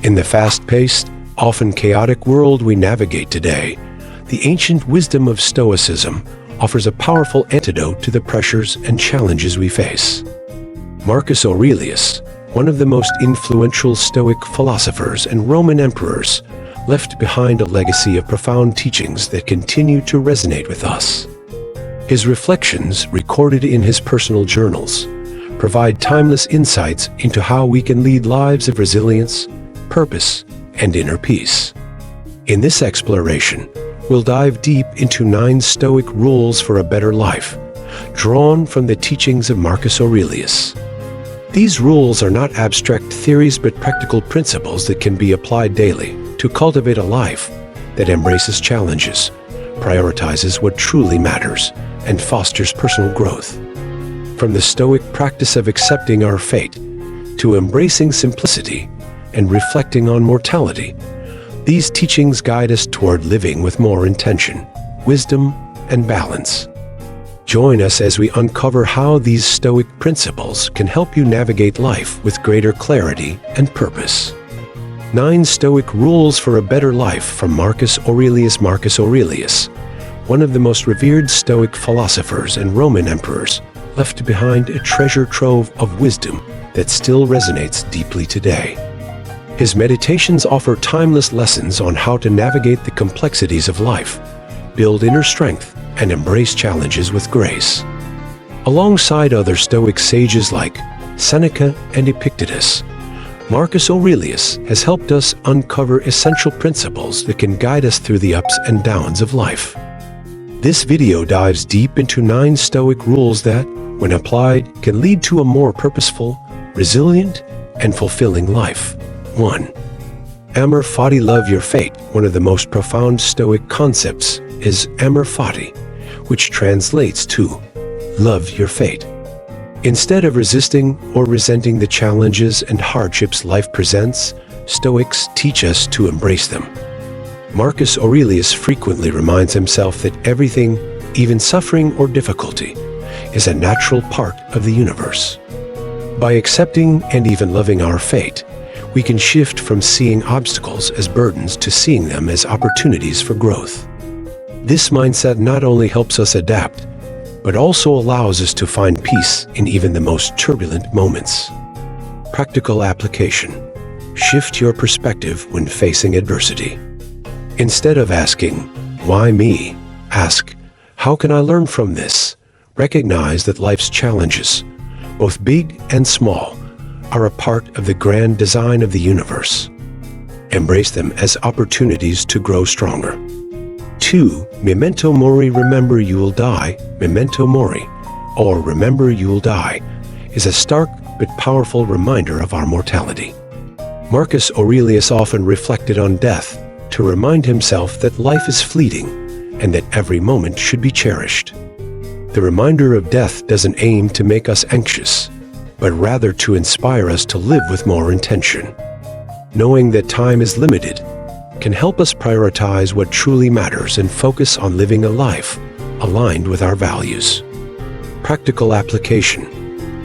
In the fast-paced, often chaotic world we navigate today, the ancient wisdom of Stoicism offers a powerful antidote to the pressures and challenges we face. Marcus Aurelius, one of the most influential Stoic philosophers and Roman emperors, left behind a legacy of profound teachings that continue to resonate with us. His reflections, recorded in his personal journals, provide timeless insights into how we can lead lives of resilience, purpose, and inner peace. In this exploration, we'll dive deep into 9 Stoic rules for a better life, drawn from the teachings of Marcus Aurelius. These rules are not abstract theories but practical principles that can be applied daily to cultivate a life that embraces challenges, prioritizes what truly matters, and fosters personal growth. From the Stoic practice of accepting our fate to embracing simplicity and reflecting on mortality, these teachings guide us toward living with more intention, wisdom, and balance. Join us as we uncover how these Stoic principles can help you navigate life with greater clarity and purpose. 9 Stoic Rules for a Better Life from Marcus Aurelius. Marcus Aurelius, one of the most revered Stoic philosophers and Roman emperors, left behind a treasure trove of wisdom that still resonates deeply today. His meditations offer timeless lessons on how to navigate the complexities of life, build inner strength, and embrace challenges with grace. Alongside other Stoic sages like Seneca and Epictetus, Marcus Aurelius has helped us uncover essential principles that can guide us through the ups and downs of life. This video dives deep into 9 Stoic rules that, when applied, can lead to a more purposeful, resilient, and fulfilling life. 1. Amor fati, love your fate. One of the most profound Stoic concepts is amor fati, which translates to love your fate. Instead of resisting or resenting the challenges and hardships life presents, Stoics teach us to embrace them. Marcus Aurelius frequently reminds himself that everything, even suffering or difficulty, is a natural part of the universe. By accepting and even loving our fate, we can shift from seeing obstacles as burdens to seeing them as opportunities for growth. This mindset not only helps us adapt, but also allows us to find peace in even the most turbulent moments. Practical application. Shift your perspective when facing adversity. Instead of asking, "Why me?" ask, "How can I learn from this?" Recognize that life's challenges, both big and small, are a part of the grand design of the universe. Embrace them as opportunities to grow stronger. 2. Memento mori, remember you will die. Memento mori, or remember you will die, is a stark but powerful reminder of our mortality. Marcus Aurelius often reflected on death to remind himself that life is fleeting and that every moment should be cherished. The reminder of death doesn't aim to make us anxious, but rather to inspire us to live with more intention. Knowing that time is limited can help us prioritize what truly matters and focus on living a life aligned with our values. Practical application.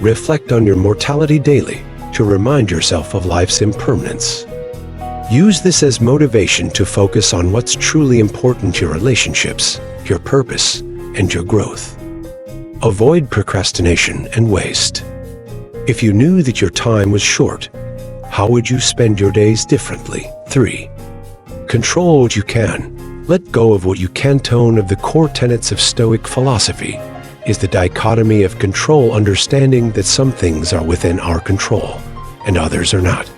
Reflect on your mortality daily to remind yourself of life's impermanence. Use this as motivation to focus on what's truly important to your relationships, your purpose, and your growth. Avoid procrastination and waste. If you knew that your time was short, how would you spend your days differently? 3. Control what you can. Let go of what you can't. Tone of the core tenets of Stoic philosophy is the dichotomy of control, understanding that some things are within our control and others are not.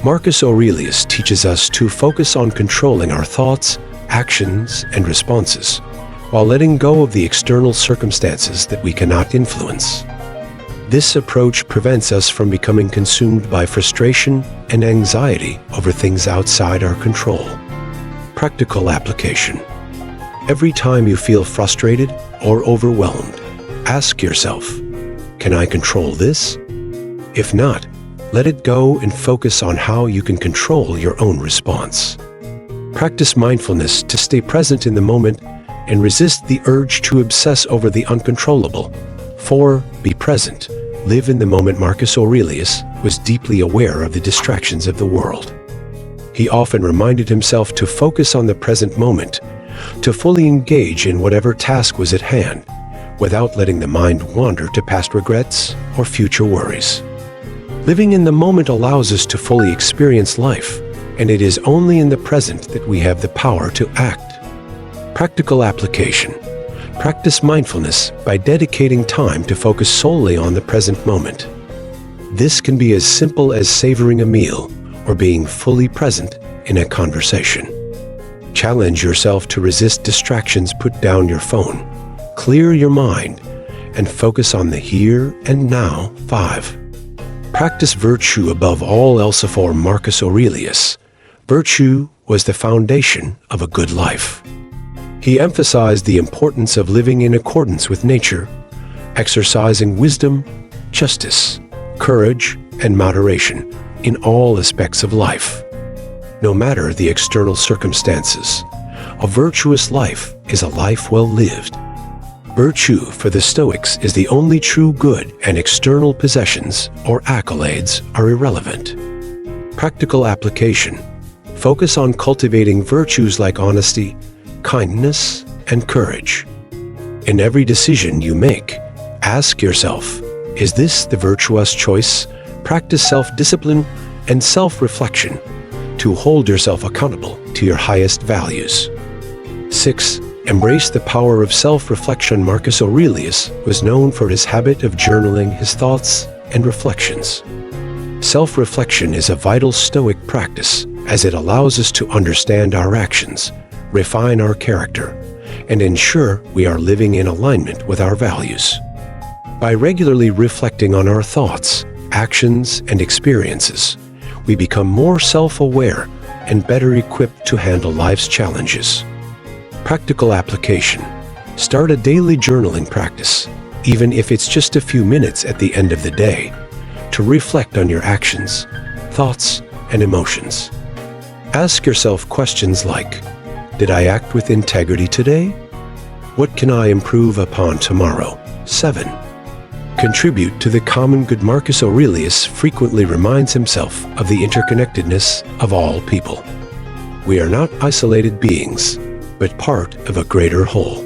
Marcus Aurelius teaches us to focus on controlling our thoughts, actions, and responses, while letting go of the external circumstances that we cannot influence. This approach prevents us from becoming consumed by frustration and anxiety over things outside our control. Practical application. Every time you feel frustrated or overwhelmed, ask yourself, "Can I control this?" If not, let it go and focus on how you can control your own response. Practice mindfulness to stay present in the moment and resist the urge to obsess over the uncontrollable. 4. Be present. Live in the moment. Marcus Aurelius was deeply aware of the distractions of the world. He often reminded himself to focus on the present moment, to fully engage in whatever task was at hand, without letting the mind wander to past regrets or future worries. Living in the moment allows us to fully experience life, and it is only in the present that we have the power to act. Practical application. Practice mindfulness by dedicating time to focus solely on the present moment. This can be as simple as savoring a meal or being fully present in a conversation. Challenge yourself to resist distractions. Put down your phone, clear your mind, and focus on the here and now. 5. Practice virtue above all else. For Marcus Aurelius, virtue was the foundation of a good life. He emphasized the importance of living in accordance with nature, exercising wisdom, justice, courage, and moderation in all aspects of life. No matter the external circumstances, a virtuous life is a life well lived. Virtue for the Stoics is the only true good, and external possessions or accolades are irrelevant. Practical application. Focus on cultivating virtues like honesty, kindness, and courage. In every decision you make, ask yourself, is this the virtuous choice? Practice self-discipline and self-reflection to hold yourself accountable to your highest values. 6. Embrace the power of self-reflection. Marcus Aurelius was known for his habit of journaling his thoughts and reflections. Self-reflection is a vital Stoic practice, as it allows us to understand our actions, refine our character, and ensure we are living in alignment with our values. By regularly reflecting on our thoughts, actions, and experiences, we become more self-aware and better equipped to handle life's challenges. Practical application. Start a daily journaling practice, even if it's just a few minutes at the end of the day, to reflect on your actions, thoughts, and emotions. Ask yourself questions like, did I act with integrity today? What can I improve upon tomorrow? 7. Contribute to the common good. Marcus Aurelius frequently reminds himself of the interconnectedness of all people. We are not isolated beings, but part of a greater whole.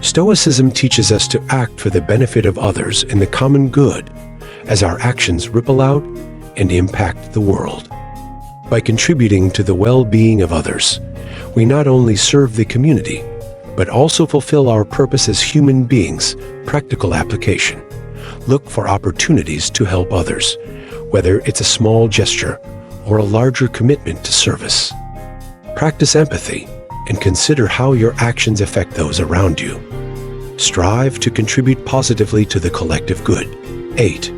Stoicism teaches us to act for the benefit of others and the common good, as our actions ripple out and impact the world. By contributing to the well-being of others, we not only serve the community, but also fulfill our purpose as human beings. Practical application. Look for opportunities to help others, whether it's a small gesture or a larger commitment to service. Practice empathy and consider how your actions affect those around you. Strive to contribute positively to the collective good. 8.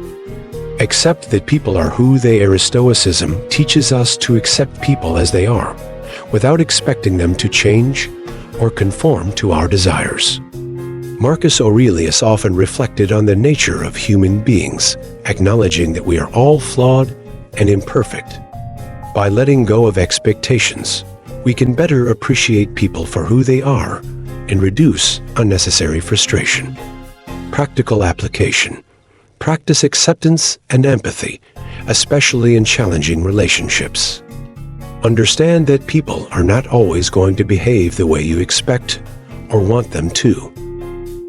Accept that people are who they are. Stoicism teaches us to accept people as they are, without expecting them to change or conform to our desires. Marcus Aurelius often reflected on the nature of human beings, acknowledging that we are all flawed and imperfect. By letting go of expectations, we can better appreciate people for who they are and reduce unnecessary frustration. Practical application. Practice acceptance and empathy, especially in challenging relationships. Understand that people are not always going to behave the way you expect or want them to.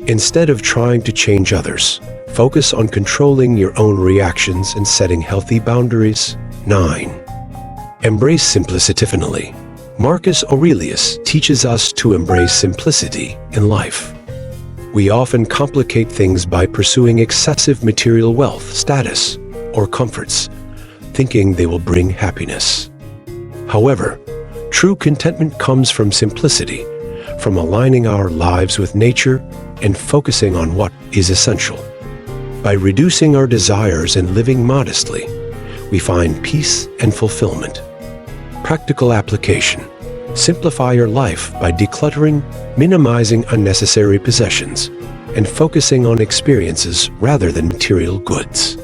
Instead of trying to change others, focus on controlling your own reactions and setting healthy boundaries. 9. Embrace simplicity. Marcus Aurelius teaches us to embrace simplicity in life. We often complicate things by pursuing excessive material wealth, status, or comforts, thinking they will bring happiness. However, true contentment comes from simplicity, from aligning our lives with nature and focusing on what is essential. By reducing our desires and living modestly, we find peace and fulfillment. Practical application. Simplify your life by decluttering, minimizing unnecessary possessions, and focusing on experiences rather than material goods.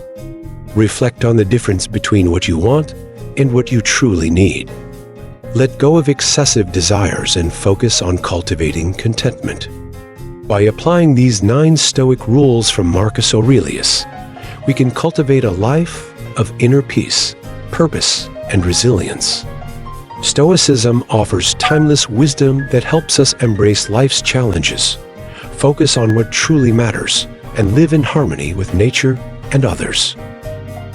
Reflect on the difference between what you want and what you truly need. Let go of excessive desires and focus on cultivating contentment. By applying these 9 Stoic rules from Marcus Aurelius, we can cultivate a life of inner peace, purpose, and resilience. Stoicism offers timeless wisdom that helps us embrace life's challenges, focus on what truly matters, and live in harmony with nature and others.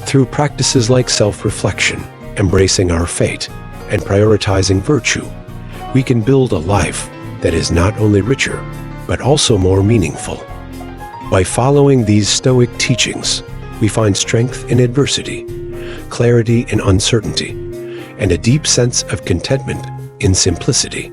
Through practices like self-reflection, embracing our fate, and prioritizing virtue, we can build a life that is not only richer, but also more meaningful. By following these Stoic teachings, we find strength in adversity, clarity in uncertainty, and a deep sense of contentment in simplicity.